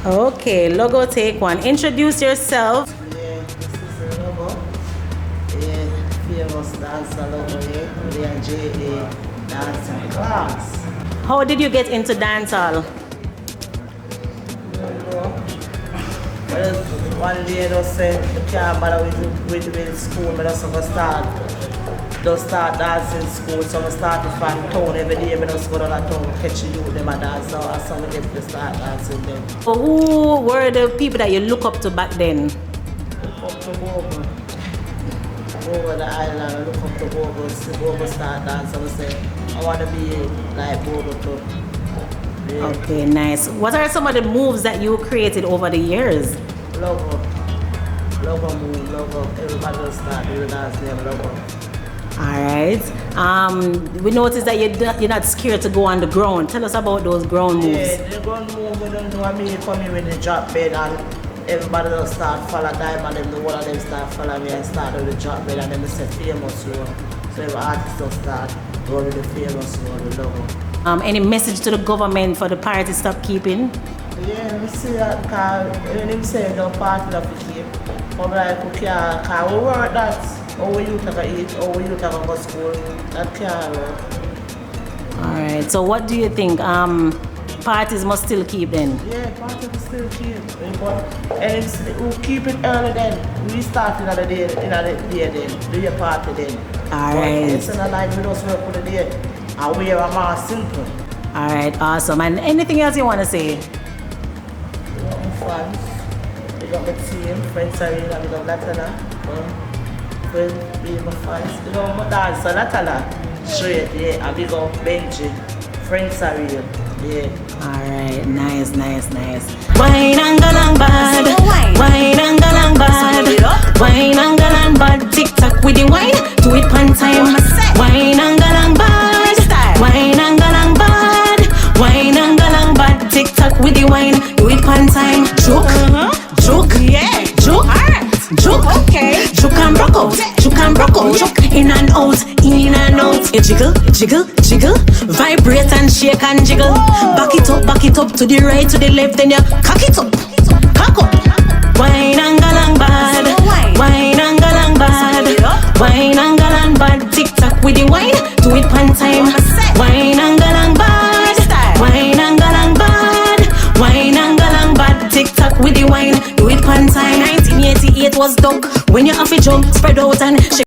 Okay, Luggo, take one. Introduce yourself. Yeah, this is Luggo. Yeah, famous dancer Luggo, yeah. DanceJa dancing class. How did you get into dancehall? Well, one day I just said, I can't bother with school, but I just start dancing school, so I started from town every day. I just go to that town, catch the youth, them and dance, so I saw them to start dancing them. So who were the people that you look up to back then? Look up to Bobo. Over the island, I look up to Bobo, see Bobo start dancing, I say, I want to be like Bobo too. Yeah. Okay, nice. What are some of the moves that you created over the years? Luggo move, Luggo. Everybody will start doing dance name Luggo. Alright. We noticed that you're not scared to go on the ground. Tell us about those ground moves. Yeah, the ground move, we don't know what I mean. Come in with the drop bed and everybody will start follow Diamond, them, the whole of them start follow me and start with the drop bed and then they say famous road. So every artist will start going with the famous road, the Luggo. Any message to the government for the party stop keeping? Yeah, we see that because when them say no party of the keep, I'm like, okay, because we work that, how we youth can eat, how we youth can go to school, that can't work. Alright, so what do you think? Parties must still keep then? Yeah, parties will still keep. And we keep it early then. We start in the day then, do your party then. Alright. It's not like we just work for the day. And we are more simple. Alright, awesome. And anything else you want to say? We got my fans. We got my team, friends are in, we got Latala. Friends being my fans. We got my dancer, Latala. Straight, yeah. And we got Benji. Friends are real. Yeah. Alright, nice. Wine and galang bad. Wine and galang bad. Wine and galang bad. Tick tock with the wine. Do it pan time. Wine and galang bad. Wine and galang bad. Wine and galang bad. Tick tock with the wine. Do it pan time. Joke. Yeah. Joke. Alright. Joke. Okay. Joke and broke out. Joke and broke out. Joke in and out. In and out. You jiggle. Vibrate and shake and jiggle. Back it up to the right, to the left, then you cock it up. Cock up. Wine and galang bad. Wine and galang bad. Wine and galang bad. Tick tock with the wine. Do it pan time. Wine and galang bad. Wine and galang bad. Wine and galang bad. Tick tock with the wine. Do it pan time. 1988 was dunk. When you have a jump, spread out and shake.